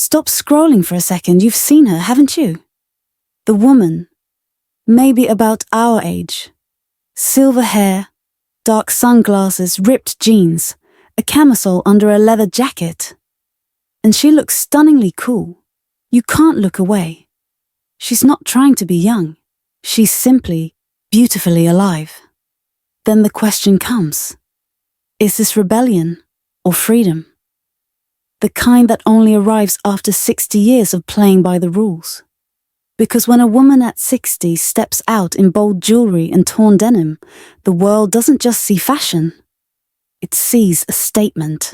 Stop scrolling for a second, you've seen her, haven't you? The woman, maybe about our age. Silver hair, dark sunglasses, ripped jeans, a camisole under a leather jacket. And she looks stunningly cool. You can't look away. She's not trying to be young. She's simply beautifully alive. Then the question comes, is this rebellion or freedom? The kind that only arrives after 60 years of playing by the rules. Because when a woman at 60 steps out in bold jewelry and torn denim, the world doesn't just see fashion, it sees a statement.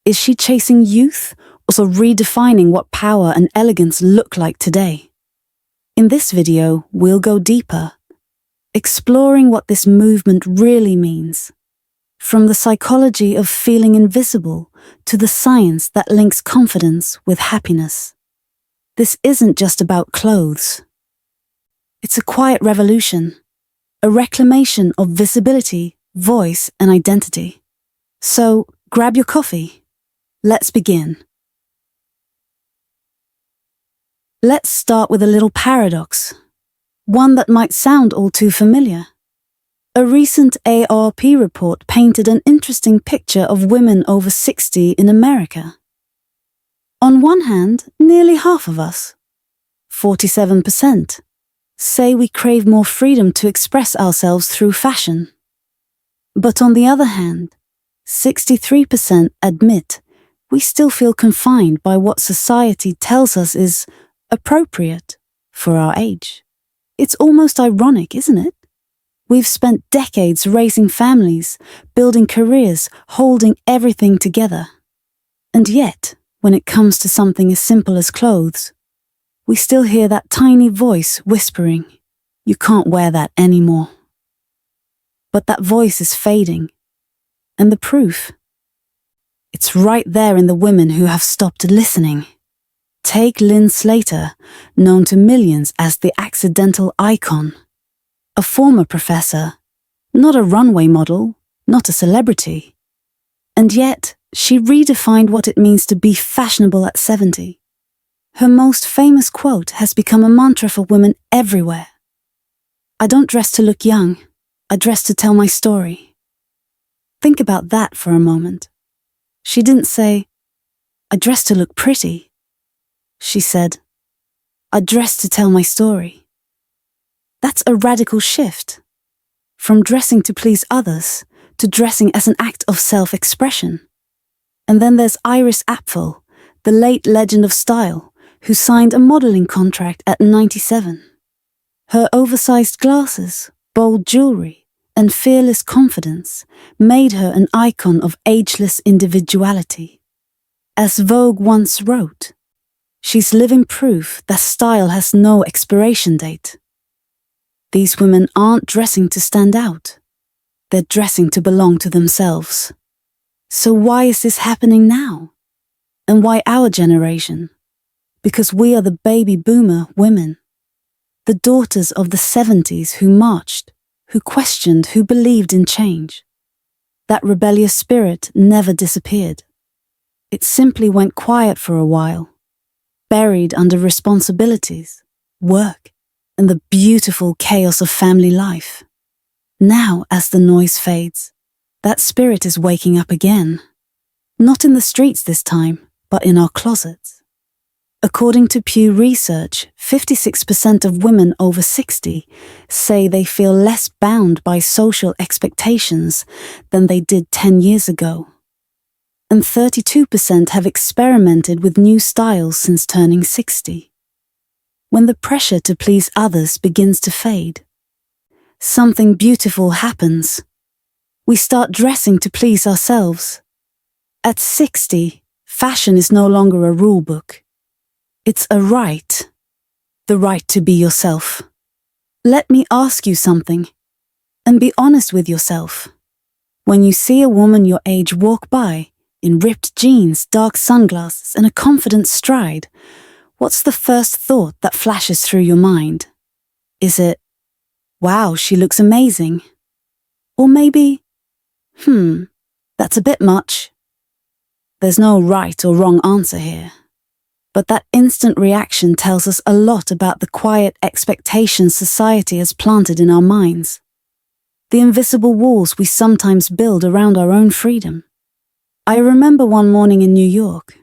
Is she chasing youth or so redefining what power and elegance look like today? In this video, we'll go deeper, exploring what this movement really means. From the psychology of feeling invisible to the science that links confidence with happiness. This isn't just about clothes. It's a quiet revolution, a reclamation of visibility, voice, and identity. So, grab your coffee. Let's begin. Let's start with a little paradox, one that might sound all too familiar. A recent ARP report painted an interesting picture of women over 60 in America. On one hand, nearly half of us, 47%, say we crave more freedom to express ourselves through fashion. But on the other hand, 63% admit we still feel confined by what society tells us is appropriate for our age. It's almost ironic, isn't it? We've spent decades raising families, building careers, holding everything together. And yet, when it comes to something as simple as clothes, we still hear that tiny voice whispering, "You can't wear that anymore." But that voice is fading. And the proof? It's right there in the women who have stopped listening. Take Lynn Slater, known to millions as the accidental icon. A former professor, not a runway model, not a celebrity. And yet, she redefined what it means to be fashionable at 70. Her most famous quote has become a mantra for women everywhere. "I don't dress to look young, I dress to tell my story." Think about that for a moment. She didn't say, "I dress to look pretty." She said, "I dress to tell my story." That's a radical shift. From dressing to please others to dressing as an act of self-expression. And then there's Iris Apfel, the late legend of style, who signed a modeling contract at 97. Her oversized glasses, bold jewelry, and fearless confidence made her an icon of ageless individuality. As Vogue once wrote, she's living proof that style has no expiration date. These women aren't dressing to stand out. They're dressing to belong to themselves. So why is this happening now? And why our generation? Because we are the baby boomer women. The daughters of the 70s who marched, who questioned, who believed in change. That rebellious spirit never disappeared. It simply went quiet for a while, buried under responsibilities, work, and the beautiful chaos of family life. Now, as the noise fades, that spirit is waking up again. Not in the streets this time, but in our closets. According to Pew Research, 56% of women over 60 say they feel less bound by social expectations than they did 10 years ago. And 32% have experimented with new styles since turning 60. When the pressure to please others begins to fade, something beautiful happens. We start dressing to please ourselves. At 60, fashion is no longer a rule book. It's a right. The right to be yourself. Let me ask you something, and be honest with yourself. When you see a woman your age walk by, in ripped jeans, dark sunglasses, and a confident stride, what's the first thought that flashes through your mind? Is it, "Wow, she looks amazing"? Or maybe, "That's a bit much"? There's no right or wrong answer here. But that instant reaction tells us a lot about the quiet expectations society has planted in our minds. The invisible walls we sometimes build around our own freedom. I remember one morning in New York.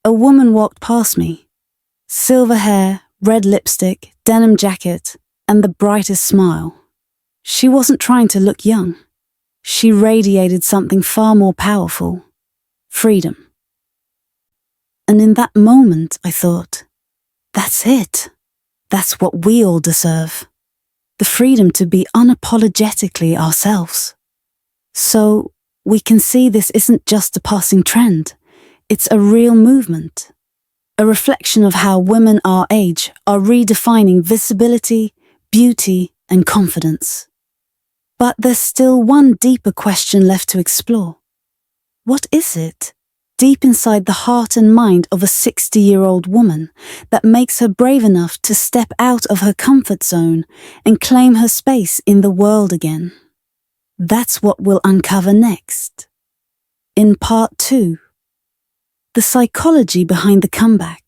A woman walked past me. Silver hair, red lipstick, denim jacket, and the brightest smile. She wasn't trying to look young. She radiated something far more powerful: freedom. And in that moment, I thought, that's it. That's what we all deserve. The freedom to be unapologetically ourselves. So we can see this isn't just a passing trend. It's a real movement. A reflection of how women our age are redefining visibility, beauty, and confidence. But there's still one deeper question left to explore. What is it, deep inside the heart and mind of a 60-year-old woman, that makes her brave enough to step out of her comfort zone and claim her space in the world again? That's what we'll uncover next. In part 2, the psychology behind the comeback.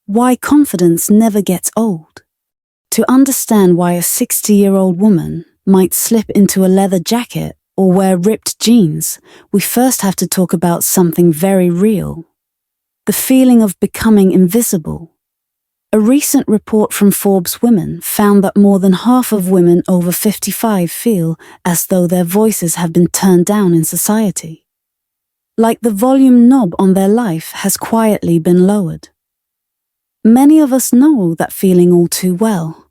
Why confidence never gets old. To understand why a 60-year-old woman might slip into a leather jacket or wear ripped jeans, we first have to talk about something very real. The feeling of becoming invisible. A recent report from Forbes Women found that more than half of women over 55 feel as though their voices have been turned down in society. Like the volume knob on their life has quietly been lowered. Many of us know that feeling all too well,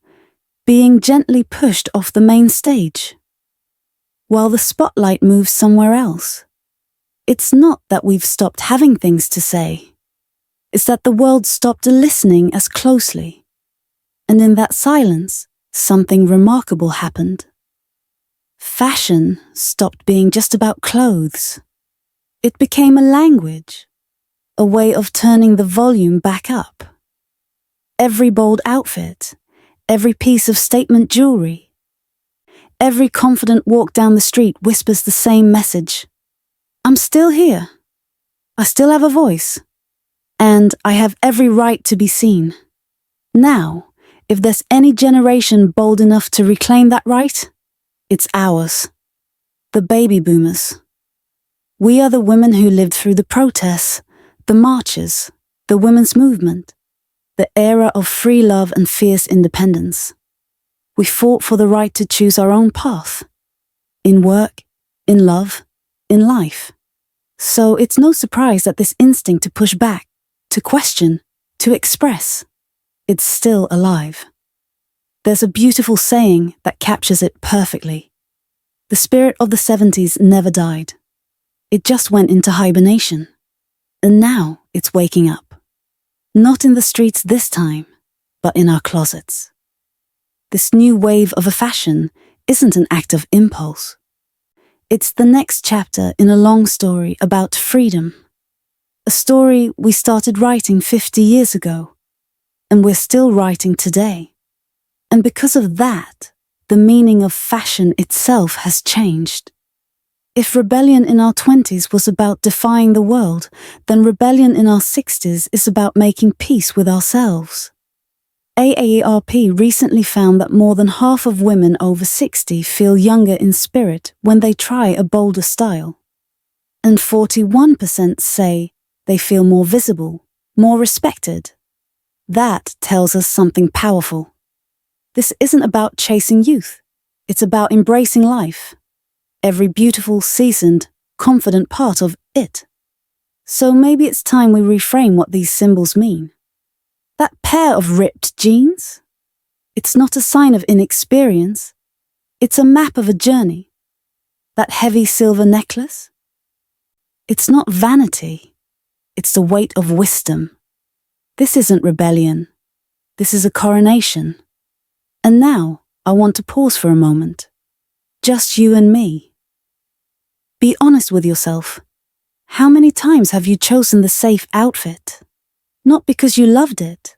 being gently pushed off the main stage, while the spotlight moves somewhere else. It's not that we've stopped having things to say. It's that the world stopped listening as closely. And in that silence, something remarkable happened. Fashion stopped being just about clothes. It became a language, a way of turning the volume back up. Every bold outfit, every piece of statement jewelry, every confident walk down the street whispers the same message. I'm still here. I still have a voice. And I have every right to be seen. Now, if there's any generation bold enough to reclaim that right, it's ours. The baby boomers. We are the women who lived through the protests, the marches, the women's movement, the era of free love and fierce independence. We fought for the right to choose our own path. In work, in love, in life. So it's no surprise that this instinct to push back, to question, to express, it's still alive. There's a beautiful saying that captures it perfectly. The spirit of the 70s never died. It just went into hibernation. And now it's waking up. Not in the streets this time, but in our closets. This new wave of a fashion isn't an act of impulse. It's the next chapter in a long story about freedom. A story we started writing 50 years ago, and we're still writing today. And because of that, the meaning of fashion itself has changed. If rebellion in our 20s was about defying the world, then rebellion in our 60s is about making peace with ourselves. AARP recently found that more than half of women over 60 feel younger in spirit when they try a bolder style. And 41% say they feel more visible, more respected. That tells us something powerful. This isn't about chasing youth. It's about embracing life. Every beautiful, seasoned, confident part of it. So maybe it's time we reframe what these symbols mean. That pair of ripped jeans? It's not a sign of inexperience. It's a map of a journey. That heavy silver necklace? It's not vanity. It's the weight of wisdom. This isn't rebellion. This is a coronation. And now, I want to pause for a moment. Just you and me. Be honest with yourself. How many times have you chosen the safe outfit? Not because you loved it,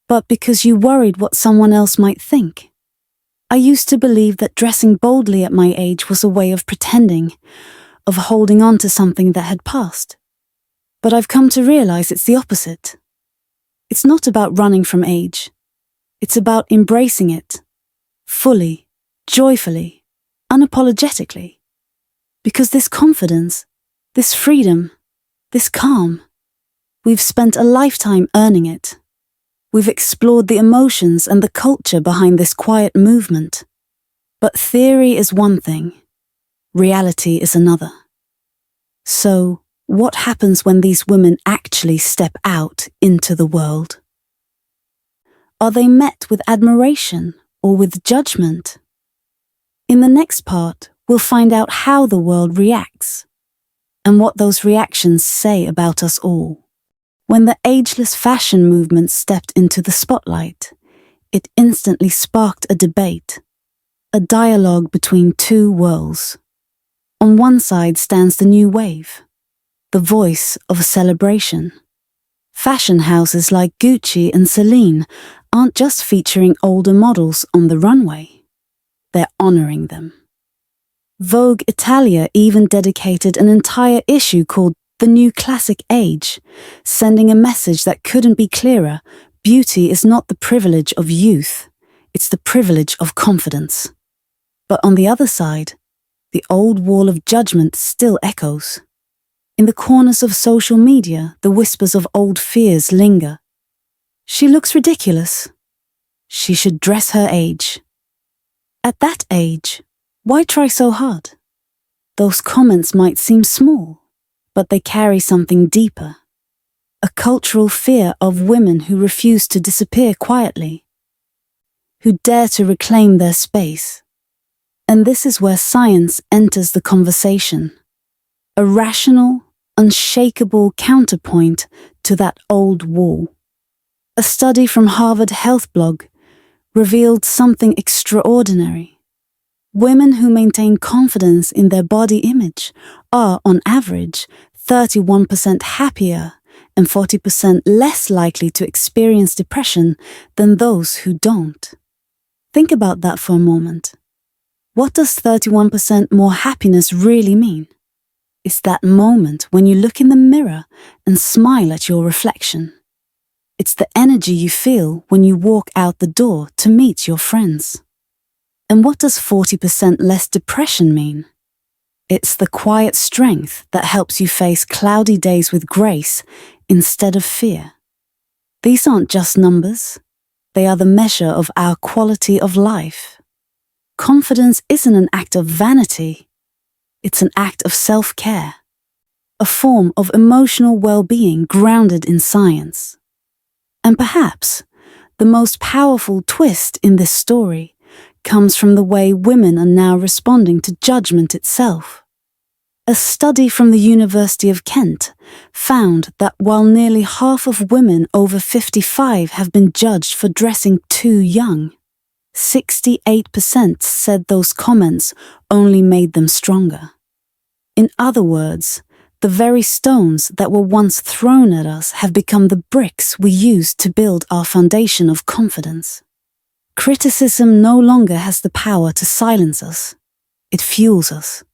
but because you worried what someone else might think. I used to believe that dressing boldly at my age was a way of pretending, of holding on to something that had passed. But I've come to realize it's the opposite. It's not about running from age. It's about embracing it, fully, joyfully, unapologetically. Because this confidence, this freedom, this calm, we've spent a lifetime earning it. We've explored the emotions and the culture behind this quiet movement. But theory is one thing, reality is another. So, what happens when these women actually step out into the world? Are they met with admiration or with judgment? In the next part, we'll find out how the world reacts and what those reactions say about us all. When the ageless fashion movement stepped into the spotlight, it instantly sparked a debate, a dialogue between two worlds. On one side stands the new wave, the voice of a celebration. Fashion houses like Gucci and Celine aren't just featuring older models on the runway, they're honoring them. Vogue Italia even dedicated an entire issue called The New Classic Age, sending a message that couldn't be clearer. Beauty is not the privilege of youth, it's the privilege of confidence. But on the other side, the old wall of judgment still echoes. In the corners of social media, the whispers of old fears linger. She looks ridiculous. She should dress her age. At that age, why try so hard? Those comments might seem small, but they carry something deeper. A cultural fear of women who refuse to disappear quietly, who dare to reclaim their space. And this is where science enters the conversation. A rational, unshakable counterpoint to that old wall. A study from Harvard Health Blog revealed something extraordinary. Women who maintain confidence in their body image are, on average, 31% happier and 40% less likely to experience depression than those who don't. Think about that for a moment. What does 31% more happiness really mean? It's that moment when you look in the mirror and smile at your reflection. It's the energy you feel when you walk out the door to meet your friends. And what does 40% less depression mean? It's the quiet strength that helps you face cloudy days with grace instead of fear. These aren't just numbers. They are the measure of our quality of life. Confidence isn't an act of vanity. It's an act of self-care, a form of emotional well-being grounded in science. And perhaps the most powerful twist in this story comes from the way women are now responding to judgment itself. A study from the University of Kent found that while nearly half of women over 55 have been judged for dressing too young, 68% said those comments only made them stronger. In other words, the very stones that were once thrown at us have become the bricks we use to build our foundation of confidence. Criticism no longer has the power to silence us. It fuels us.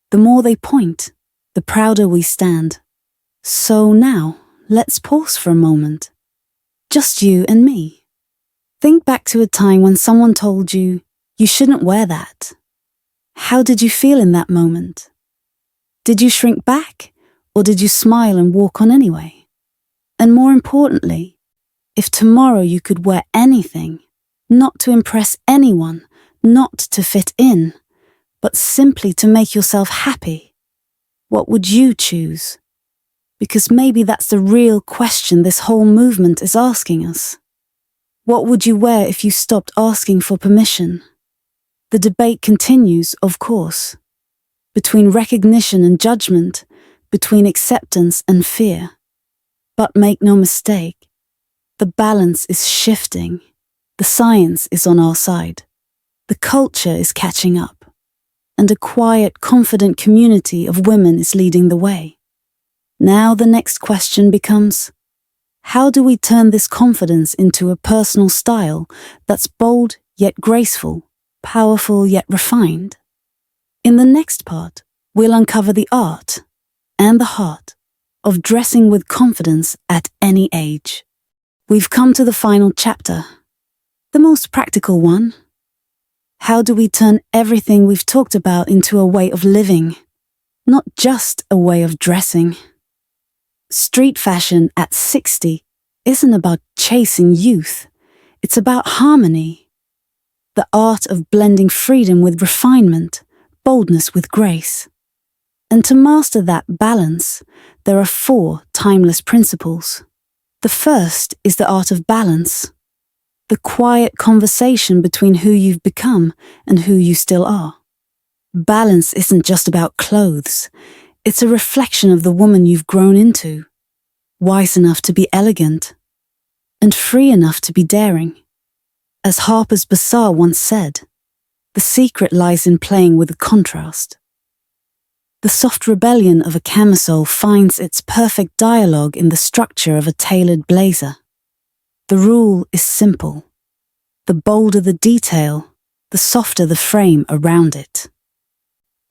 The more they point, the prouder we stand. So now, let's pause for a moment. Just you and me. Think back to a time when someone told you, you shouldn't wear that. How did you feel in that moment? Did you shrink back, or did you smile and walk on anyway? And more importantly, if tomorrow you could wear anything, not to impress anyone, not to fit in, but simply to make yourself happy, what would you choose? Because maybe that's the real question this whole movement is asking us. What would you wear if you stopped asking for permission? The debate continues, of course, between recognition and judgment, between acceptance and fear. But make no mistake, the balance is shifting. The science is on our side. The culture is catching up. And a quiet, confident community of women is leading the way. Now the next question becomes, how do we turn this confidence into a personal style that's bold yet graceful, powerful yet refined? In the next part, we'll uncover the art and the heart of dressing with confidence at any age. We've come to the final chapter, the most practical one. How do we turn everything we've talked about into a way of living, not just a way of dressing? Street fashion at 60 isn't about chasing youth, it's about harmony. The art of blending freedom with refinement, boldness with grace. And to master that balance, there are 4 timeless principles. The first is the art of balance, the quiet conversation between who you've become and who you still are. Balance isn't just about clothes, it's a reflection of the woman you've grown into, wise enough to be elegant, and free enough to be daring. As Harper's Bazaar once said, the secret lies in playing with the contrast. The soft rebellion of a camisole finds its perfect dialogue in the structure of a tailored blazer. The rule is simple. The bolder the detail, the softer the frame around it.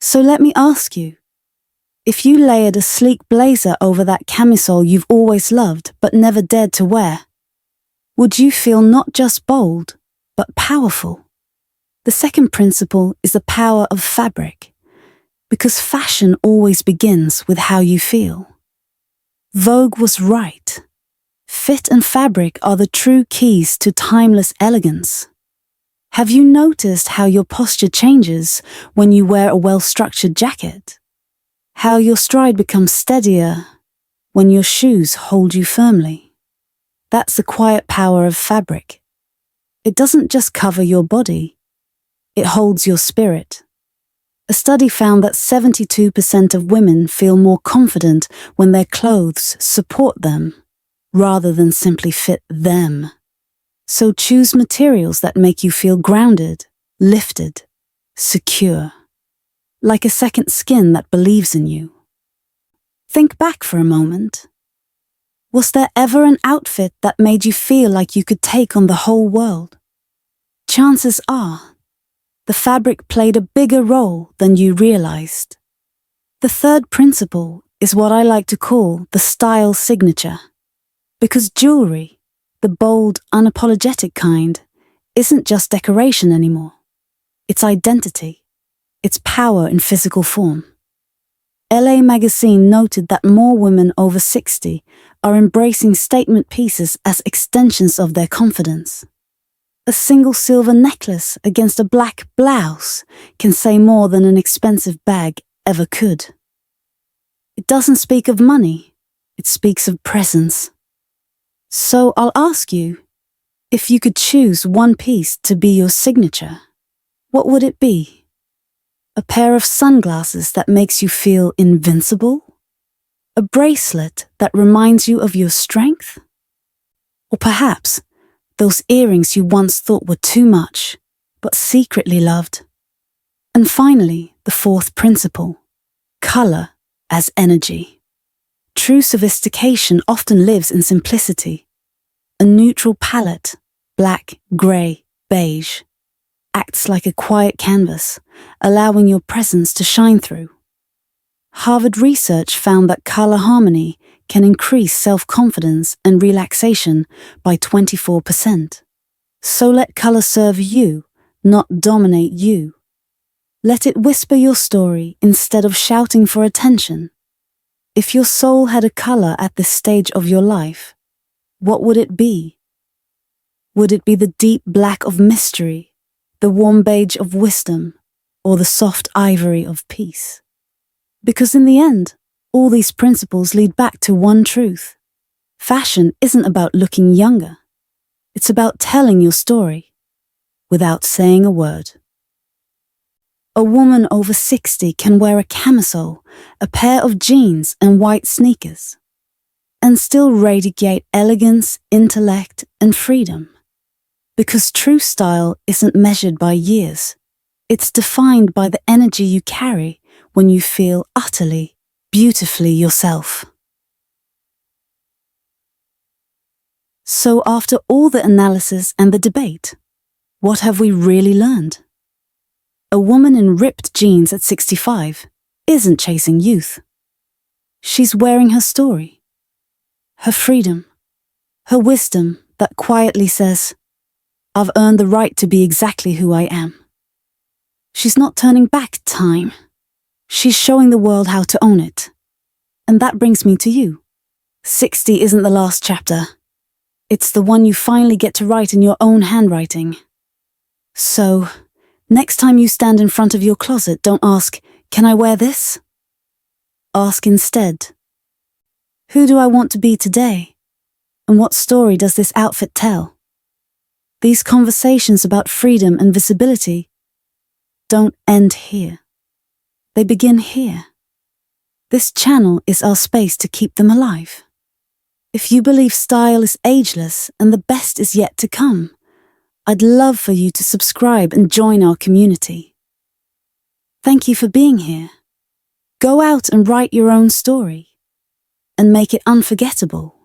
So let me ask you, if you layered a sleek blazer over that camisole you've always loved but never dared to wear, would you feel not just bold, but powerful? The second principle is the power of fabric, because fashion always begins with how you feel. Vogue was right. Fit and fabric are the true keys to timeless elegance. Have you noticed how your posture changes when you wear a well-structured jacket? How your stride becomes steadier when your shoes hold you firmly? That's the quiet power of fabric. It doesn't just cover your body, it holds your spirit. A study found that 72% of women feel more confident when their clothes support them, rather than simply fit them. So choose materials that make you feel grounded, lifted, secure, like a second skin that believes in you. Think back for a moment. Was there ever an outfit that made you feel like you could take on the whole world? Chances are, the fabric played a bigger role than you realized. The third principle is what I like to call the style signature. Because jewelry, the bold, unapologetic kind, isn't just decoration anymore. It's identity. It's power in physical form. LA Magazine noted that more women over 60 are embracing statement pieces as extensions of their confidence. A single silver necklace against a black blouse can say more than an expensive bag ever could. It doesn't speak of money, it speaks of presence. So I'll ask you, if you could choose one piece to be your signature, what would it be? A pair of sunglasses that makes you feel invincible? A bracelet that reminds you of your strength? Or perhaps those earrings you once thought were too much, but secretly loved? And finally, the fourth principle, color as energy. True sophistication often lives in simplicity. A neutral palette, black, grey, beige, acts like a quiet canvas, allowing your presence to shine through. Harvard research found that color harmony can increase self-confidence and relaxation by 24%. So let color serve you, not dominate you. Let it whisper your story instead of shouting for attention. If your soul had a color at this stage of your life, what would it be? Would it be the deep black of mystery, the warm beige of wisdom, or the soft ivory of peace? Because in the end, all these principles lead back to one truth. Fashion isn't about looking younger. It's about telling your story without saying a word. A woman over 60 can wear a camisole, a pair of jeans and white sneakers, and still radiate elegance, intellect, and freedom. Because true style isn't measured by years. It's defined by the energy you carry when you feel utterly, beautifully yourself. So after all the analysis and the debate, what have we really learned? A woman in ripped jeans at 65 isn't chasing youth. She's wearing her story, her freedom, her wisdom that quietly says, I've earned the right to be exactly who I am. She's not turning back time. She's showing the world how to own it. And that brings me to you. 60 isn't the last chapter. It's the one you finally get to write in your own handwriting. So, next time you stand in front of your closet, don't ask, can I wear this? Ask instead, who do I want to be today? And what story does this outfit tell? These conversations about freedom and visibility don't end here. They begin here. This channel is our space to keep them alive. If you believe style is ageless and the best is yet to come, I'd love for you to subscribe and join our community. Thank you for being here. Go out and write your own story and make it unforgettable.